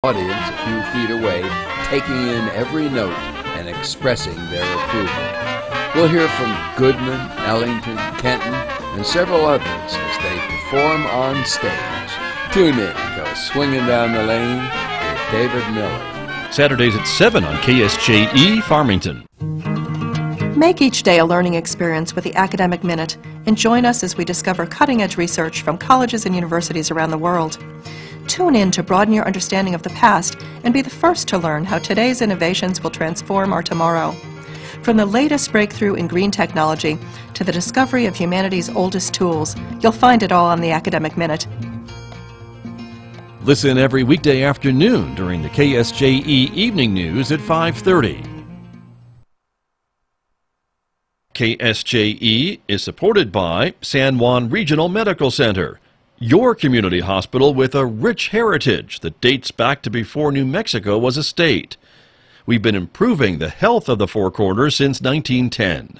audience a few feet away, taking in every note and expressing their approval. We'll hear from Goodman, Ellington, Kenton, and several others as they perform on stage. Tune in, go swinging down the lane. Here's David Miller. Saturdays at 7 on KSJE Farmington. Make each day a learning experience with the Academic Minute and join us as we discover cutting-edge research from colleges and universities around the world. Tune in to broaden your understanding of the past and be the first to learn how today's innovations will transform our tomorrow. From the latest breakthrough in green technology to the discovery of humanity's oldest tools, you'll find it all on the Academic Minute. Listen every weekday afternoon during the KSJE Evening News at 5:30. KSJE is supported by San Juan Regional Medical Center, your community hospital with a rich heritage that dates back to before New Mexico was a state. We've been improving the health of the Four Corners since 1910.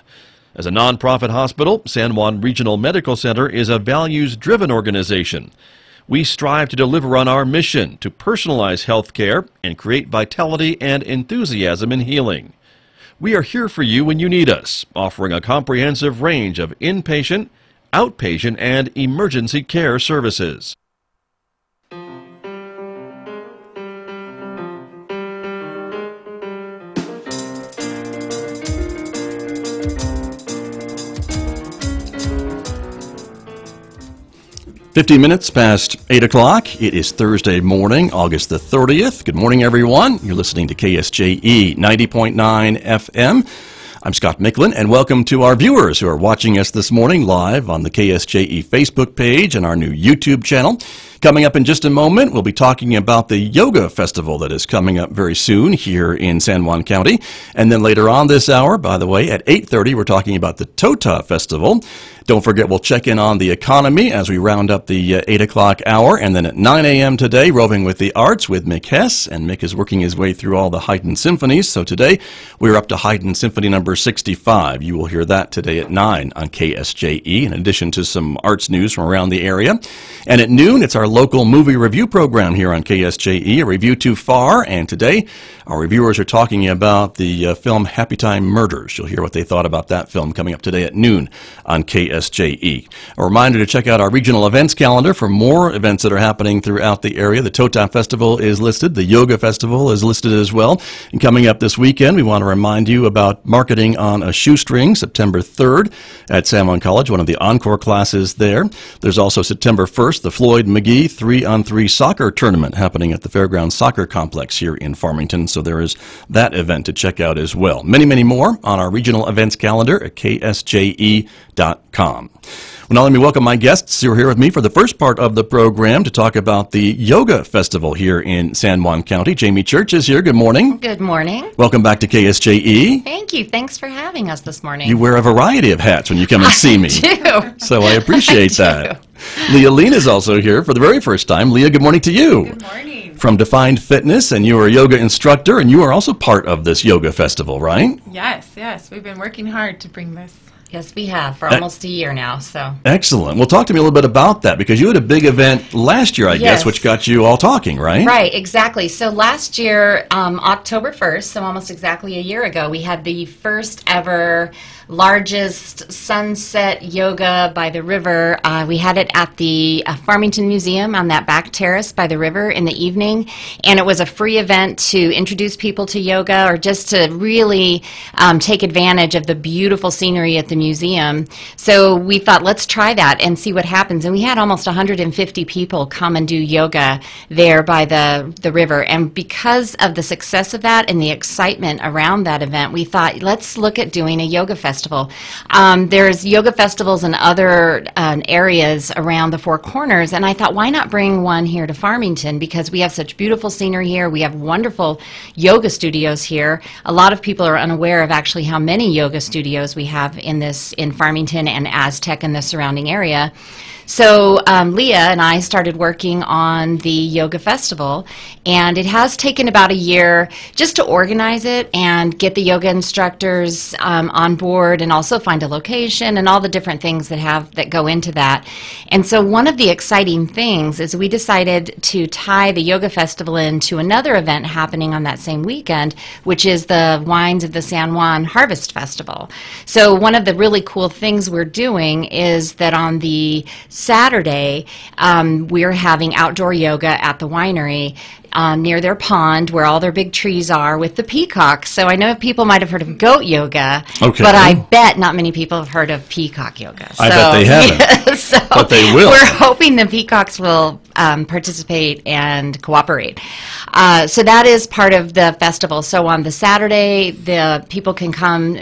As a nonprofit hospital, San Juan Regional Medical Center is a values-driven organization. We strive to deliver on our mission to personalize health care and create vitality and enthusiasm in healing. We are here for you when you need us, offering a comprehensive range of inpatient, outpatient, and emergency care services. Minutes past 8 o'clock. It is Thursday morning, August the 30th. Good morning, everyone. You're listening to KSJE 90.9 FM. I'm Scott Michlin, and welcome to our viewers who are watching us this morning live on the KSJE Facebook page and our new YouTube channel. Coming up in just a moment, we'll be talking about the Yoga Festival that is coming up very soon here in San Juan County. And then later on this hour, by the way, at 8:30, we're talking about the Tota Festival. Don't forget, we'll check in on the economy as we round up the 8 o'clock hour. And then at 9 a.m. today, Roving with the Arts with Mick Hess. And Mick is working his way through all the Haydn symphonies. So today, we're up to Haydn Symphony number 65. You will hear that today at 9 on KSJE, in addition to some arts news from around the area. And at noon, it's our local movie review program here on KSJE, A Review Too Far. And today, our reviewers are talking about the film Happy Time Murders. You'll hear what they thought about that film coming up today at noon on KSJE. A reminder to check out our regional events calendar for more events that are happening throughout the area. The Tota Festival is listed. The Yoga Festival is listed as well. And coming up this weekend, we want to remind you about Marketing on a Shoestring, September 3rd at San Juan College, one of the encore classes there. There's also September 1st, the Floyd McGee 3-on-3 soccer tournament happening at the Fairgrounds Soccer Complex here in Farmington. So there is that event to check out as well. Many, many more on our regional events calendar at ksje.com. Well, now let me welcome my guests who are here with me for the first part of the program to talk about the Yoga Festival here in San Juan County. Jamie Church is here. Good morning. Good morning. Welcome back to KSJE. Thank you. Thanks for having us this morning. You wear a variety of hats when you come and see me. I do. So I appreciate that. Leah Lean is also here for the very first time. Leah, good morning to you. Good morning. From Defined Fitness, and you are a yoga instructor, and you are also part of this yoga festival, right? Yes. We've been working hard to bring this. Yes, we have for almost a year now. So excellent. Well, talk to me a little bit about that, because you had a big event last year, I guess, which got you all talking, right? Right, exactly. So last year, October 1st, so almost exactly a year ago, we had the first ever largest sunset yoga by the river. We had it at the Farmington Museum on that back terrace by the river in the evening, and it was a free event to introduce people to yoga, or just to really take advantage of the beautiful scenery at the museum. So we thought, let's try that and see what happens. And we had almost 150 people come and do yoga there by the river. And because of the success of that and the excitement around that event, we thought, let's look at doing a yoga festival. There's yoga festivals in other areas around the Four Corners, and I thought, why not bring one here to Farmington, because we have such beautiful scenery here. We have wonderful yoga studios here. A lot of people are unaware of actually how many yoga studios we have in Farmington and Aztec and the surrounding area. So Leah and I started working on the yoga festival, and it has taken about a year just to organize it and get the yoga instructors on board, and also find a location and all the different things that go into that. And so one of the exciting things is we decided to tie the yoga festival into another event happening on that same weekend, which is the Wines of the San Juan Harvest Festival. So one of the really cool things we're doing is that on the Saturday, we're having outdoor yoga at the winery near their pond where all their big trees are with the peacocks. So I know people might have heard of goat yoga, but I bet not many people have heard of peacock yoga. I bet they haven't, yeah, so but they will. We're hoping the peacocks will participate and cooperate. So that is part of the festival. So on the Saturday, the people can come,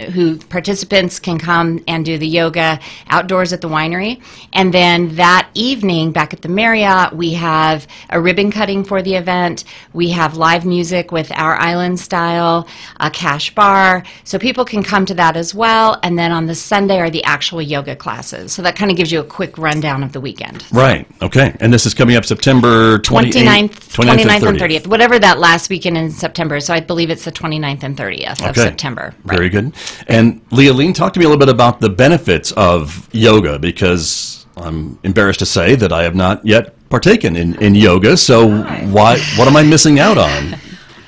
participants can come and do the yoga outdoors at the winery. And then that evening, back at the Marriott, we have a ribbon cutting for the event. We have live music with our island style, a cash bar. So people can come to that as well. And then on the Sunday are the actual yoga classes. So that kind of gives you a quick rundown of the weekend. Right. Okay. And this is coming up September 29th and 30th. Whatever that last weekend in September. So I believe it's the 29th and 30th of September. Right. Very good. And Leah, talk to me a little bit about the benefits of yoga, because I'm embarrassed to say that I have not yet partaken in yoga. So what am I missing out on?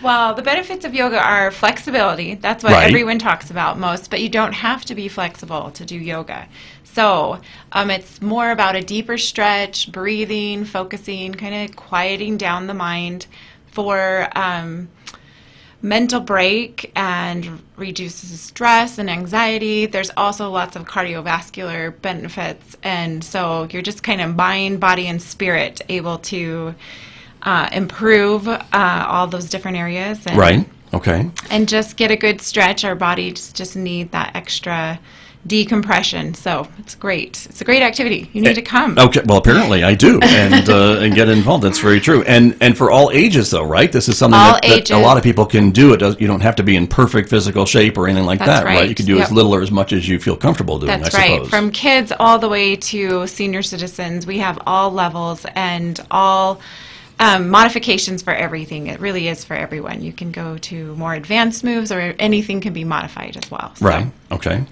Well, the benefits of yoga are flexibility. That's what everyone talks about most, but you don't have to be flexible to do yoga. So it's more about a deeper stretch, breathing, focusing, kind of quieting down the mind for mental break, and reduces stress and anxiety. There's also lots of cardiovascular benefits, and so you're just kind of mind, body, and spirit able to improve all those different areas. And, right. Okay. And just get a good stretch. Our bodies just need that extra decompression. So it's great. It's a great activity. You need to come. Okay. Well, apparently I do, and get involved. That's very true. And for all ages, though, right? This is something that a lot of people can do. You don't have to be in perfect physical shape or anything like that, right? You can do as little or as much as you feel comfortable doing. That's I suppose. Right. From kids all the way to senior citizens, we have all levels and all modifications for everything. It really is for everyone. You can go to more advanced moves, or anything can be modified as well. So. Right. Okay.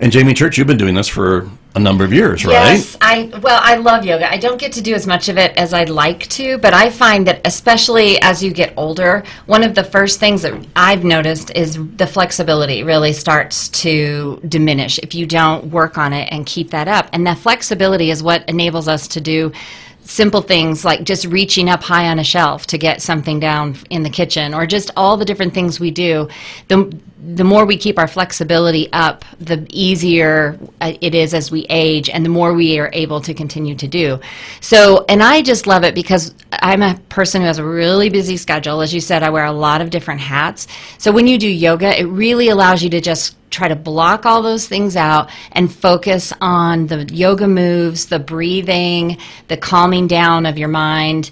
And Jamie Church, you've been doing this for a number of years, right? Yes, I love yoga. I don't get to do as much of it as I'd like to, but I find that especially as you get older, one of the first things that I've noticed is the flexibility really starts to diminish if you don't work on it and keep that up. And that flexibility is what enables us to do simple things like just reaching up high on a shelf to get something down in the kitchen, or just all the different things we do. The more we keep our flexibility up, the easier it is as we age, and the more we are able to continue to do. So, and I just love it because I'm a person who has a really busy schedule. As you said, I wear a lot of different hats. So when you do yoga, it really allows you to just try to block all those things out and focus on the yoga moves, the breathing, the calming down of your mind.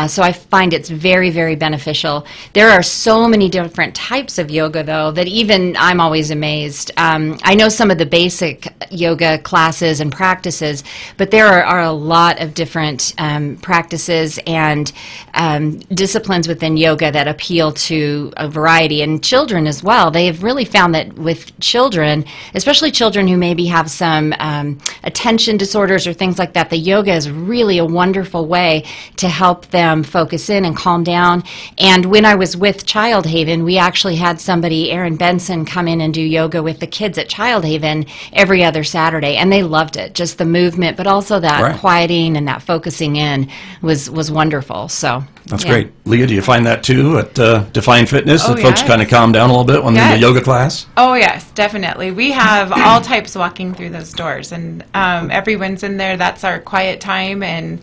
So I find it's very, very beneficial. There are so many different types of yoga, though, that even I'm always amazed. I know some of the basic yoga classes and practices, but there are a lot of different practices and disciplines within yoga that appeal to a variety, and children as well. They have really found that with children, especially children who maybe have some attention disorders or things like that, the yoga is really a wonderful way to help them focus in and calm down. And when I was with Child Haven, we actually had somebody, Erin Benson, come in and do yoga with the kids at Child Haven every other Saturday, and they loved it. Just the movement, but also that quieting and that focusing in was wonderful. So that's great. Leah, do you find that too at Define Fitness, that folks kind of calm down a little bit when they're in the yoga class? Oh, yes, definitely. We have all types walking through those doors, and everyone's in there. That's our quiet time, and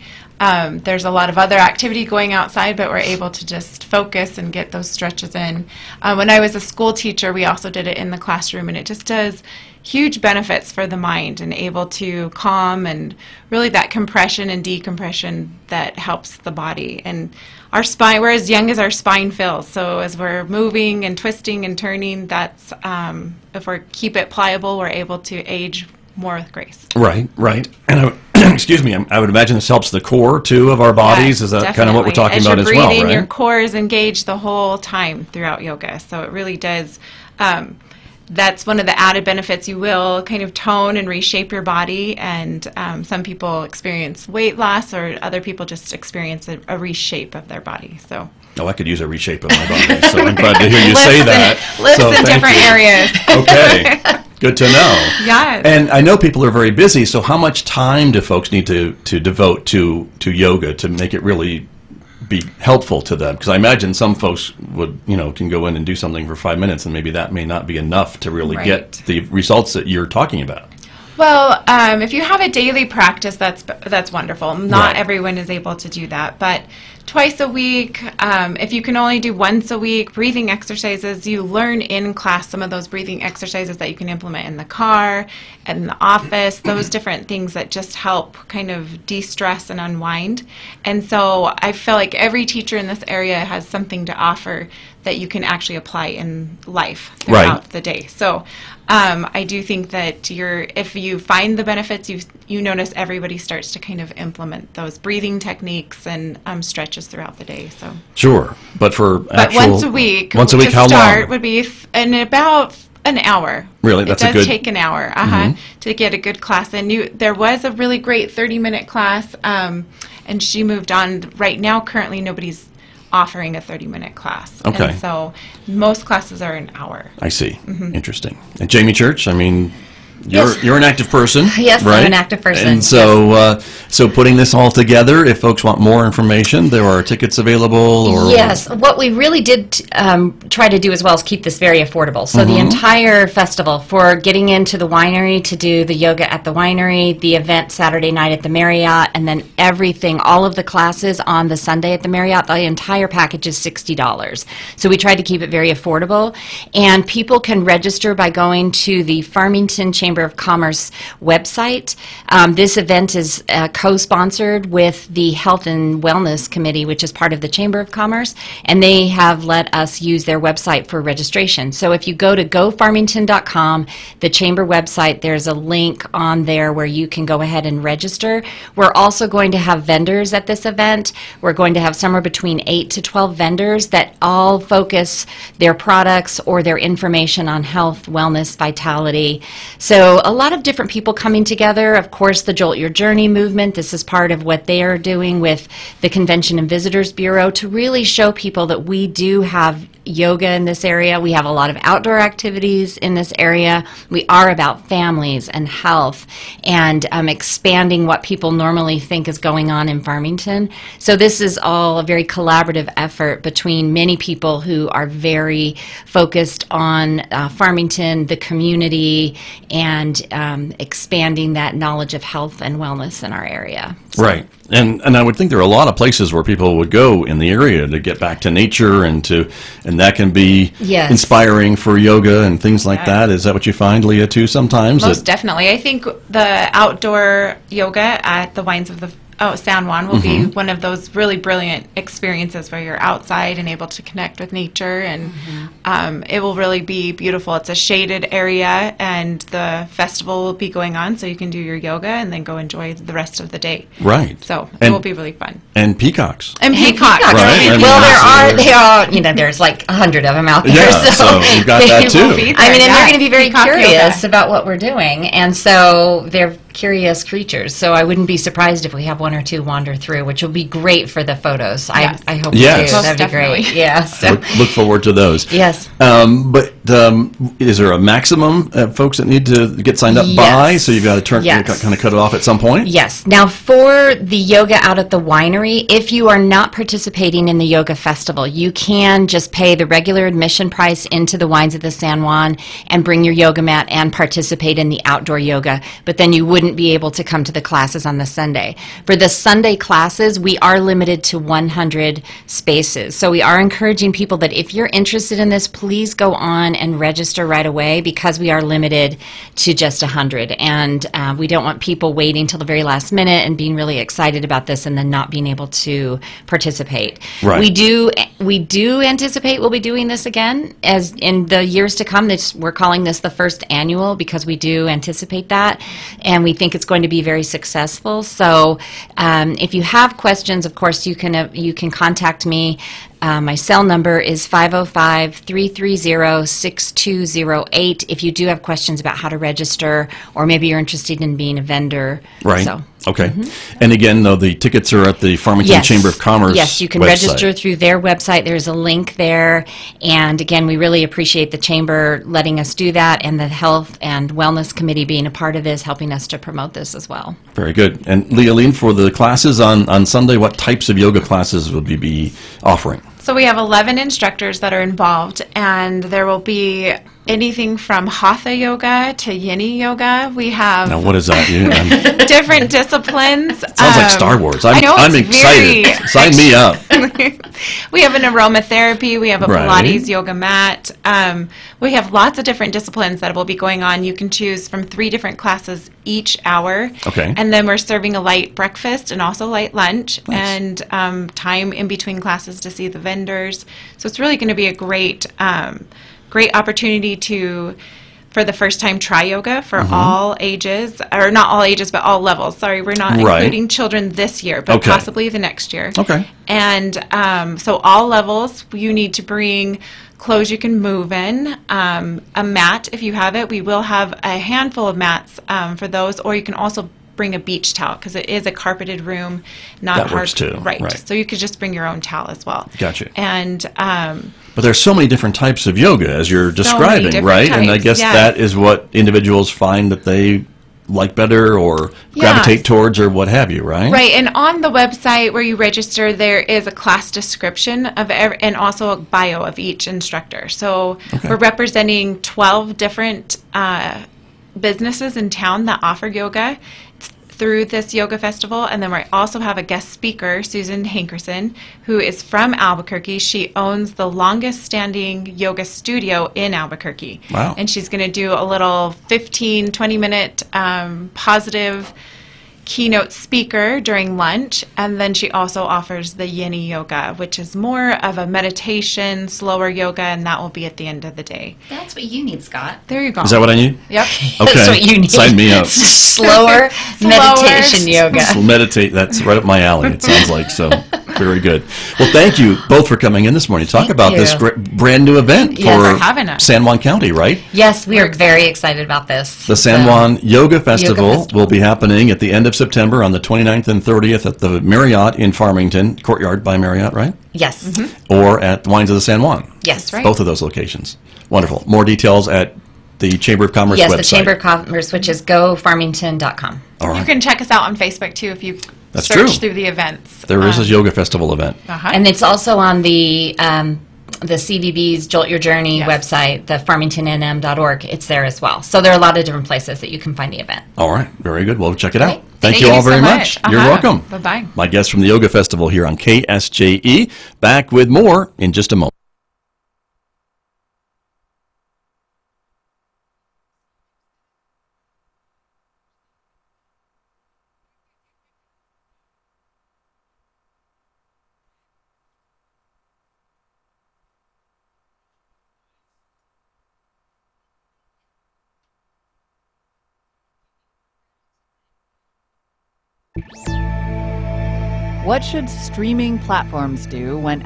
there's a lot of other activity going outside, but we're able to just focus and get those stretches in. When I was a school teacher, we also did it in the classroom, and it just does huge benefits for the mind, and able to calm, and really that compression and decompression that helps the body. And our spine, we're as young as our spine feels, so as we're moving and twisting and turning, that's if we keep it pliable, we're able to age more with grace. Right. And excuse me, I would imagine this helps the core, too, of our bodies. Yes, Is that definitely. kind of what we're talking about as you're well, breathing, right? your core is engaged the whole time throughout yoga. So it really does, that's one of the added benefits. You will kind of tone and reshape your body, and some people experience weight loss, or other people just experience a reshape of their body. So. Oh, I could use a reshape of my body, so I'm glad to hear you say that. Lives So in thank different you. areas. Okay, good to know. Yes. And I know people are very busy, so how much time do folks need to devote to yoga to make it really be helpful to them? Because I imagine some folks would, can go in and do something for 5 minutes, and maybe that may not be enough to really get the results that you're talking about. Well, if you have a daily practice, that's wonderful. Not everyone is able to do that, but twice a week, if you can only do once a week, breathing exercises, you learn in class some of those breathing exercises that you can implement in the car, in the office, those different things that just help kind of de-stress and unwind. And so I feel like every teacher in this area has something to offer that you can actually apply in life throughout the day. So I do think that if you find the benefits, you notice everybody starts to kind of implement those breathing techniques and stretches throughout the day. So Sure, but once a week. Once a week, how long? To start would be in about an hour. Really, that's it does take an hour to get a good class in. There was a really great 30-minute class, and she moved on. Right now, currently, nobody's offering a 30-minute class. Okay. And so most classes are an hour. I see. Interesting. And Jamie Church, I mean, Yes. you're an active person, Yes, right? I'm an active person. And so, so putting this all together, if folks want more information, there are tickets available. Or Yes, what we really did try to do as well is keep this very affordable. So the entire festival, for getting into the winery to do the yoga at the winery, the event Saturday night at the Marriott, and then everything, all of the classes on the Sunday at the Marriott, the entire package is $60. So we tried to keep it very affordable, and people can register by going to the Farmington Chamber of Commerce website. This event is co-sponsored with the Health and Wellness Committee, which is part of the Chamber of Commerce, and they have let us use their website for registration. So if you go to gofarmington.com, the Chamber website, there's a link on there where you can go ahead and register. We're also going to have vendors at this event. We're going to have somewhere between 8 to 12 vendors that all focus their products or their information on health, wellness, vitality. So a lot of different people coming together. Of course, the Jolt Your Journey movement, this is part of what they are doing with the Convention and Visitors Bureau to really show people that we do have yoga in this area. We have a lot of outdoor activities in this area. We are about families and health and expanding what people normally think is going on in Farmington. So this is all a very collaborative effort between many people who are very focused on Farmington, the community, and expanding that knowledge of health and wellness in our area. So. Right. And I would think there are a lot of places where people would go in the area to get back to nature, and that can be inspiring for yoga and things like that. Is that what you find, Leah, too, sometimes? Most definitely. I think the outdoor yoga at the Wines of the San Juan will be one of those really brilliant experiences where you're outside and able to connect with nature, and it will really be beautiful. It's a shaded area, and the festival will be going on, so you can do your yoga and then go enjoy the rest of the day. Right. So it will be really fun. And peacocks. And peacocks. Right. Well, there are, there's like 100 of them out there. Yeah, so you've got that too. I mean, and they're going to be very curious about what we're doing, and so they're curious creatures. So I wouldn't be surprised if we have one or two wander through, which will be great for the photos. Yes. I hope we Yes. do. Most That'd be definitely. great. Yeah. So. Look forward to those. Yes. But is there a maximum folks that need to get signed up by? So you've got to turn kind of cut it off at some point? Yes. Now, for the yoga out at the winery, if you are not participating in the yoga festival, you can just pay the regular admission price into the Wines of the San Juan and bring your yoga mat and participate in the outdoor yoga, but then you wouldn't be able to come to the classes on the Sunday. For the Sunday classes, we are limited to 100 spaces. So we are encouraging people that if you're interested in this, please go on and register right away, because we are limited to just 100. And we don't want people waiting till the very last minute and being really excited about this and then not being able to participate. Right. We do anticipate we'll be doing this again as in the years to come. We're calling this the first annual because we do anticipate that. And we think it's going to be very successful. So if you have questions, of course, you can contact me. My cell number is 505-330-6208 if you do have questions about how to register, or maybe you're interested in being a vendor. Right. So. Okay. And again, though, the tickets are at the Farmington Chamber of Commerce Yes, you can website. register through their website. There's a link there. And again, we really appreciate the Chamber letting us do that, and the Health and Wellness Committee being a part of this, helping us to promote this as well. Very good. And Leoline, for the classes on Sunday, what types of yoga classes will you be offering? So we have 11 instructors that are involved, and there will be anything from Hatha yoga to Yin yoga. We have Now, what is that? different disciplines. Sounds like Star Wars. I know, I'm it's excited. very Sign me up. We have an aromatherapy. We have a Right. Pilates yoga mat. We have lots of different disciplines that will be going on. You can choose from 3 different classes each hour. Okay. And then we're serving a light breakfast and also light lunch, Nice. and time in between classes to see the vendors. So it's really going to be a great opportunity for the first time try yoga for all ages, or not all ages, but all levels. Sorry, we're not Right. including children this year, but Okay. possibly the next year. Okay. And so all levels, you need to bring clothes you can move in, a mat if you have it. We will have a handful of mats for those, or you can also bring a beach towel, because it is a carpeted room, not That hard. works too, right. So you could just bring your own towel as well. Gotcha. And But there's so many different types of yoga, as you're describing, different right? And I types, guess yes. that is what individuals find that they like better or gravitate towards or what have you, right? Right, and on the website where you register, there is a class description of and also a bio of each instructor. So we're representing 12 different businesses in town that offer yoga through this yoga festival. And then we also have a guest speaker, Susan Hankerson, who is from Albuquerque. She owns the longest standing yoga studio in Albuquerque. Wow. And she's going to do a little 15, 20-minute positive keynote speaker during lunch, and then she also offers the Yin yoga, which is more of a meditation, slower yoga, and that will be at the end of the day. That's what you need, Scott. There you go. Is that what I need? Yep. Okay. That's what you need. Sign me up. Slower meditation yoga. So meditate, that's right up my alley, it sounds like. So very good. Well, thank you both for coming in this morning. Talk Thank about you. this brand new event Yes. for For having us. San Juan County, right? Yes, we are very excited about this. The San Juan Yoga Festival Festival. will be happening at the end of September on the 29th and 30th at the Marriott in Farmington, Courtyard by Marriott, right? Yes. Or at Wines of the San Juan. Yes. right. Both of those locations. Wonderful. More details at the Chamber of Commerce Yes, website. the Chamber of Commerce, which is gofarmington.com. All You right. can check us out on Facebook too if you That's search true. through the events. There is a yoga festival event. Uh-huh. And it's also on the CVB's Jolt Your Journey Yes. website, the farmingtonnm.org. It's there as well. So there are a lot of different places that you can find the event. All right. Very good. Well, check it out. Okay. Thank you all very so much. You're Uh-huh. welcome. Bye-bye. My guest from the Yoga Festival here on KSJE. Back with more in just a moment. What should streaming platforms do when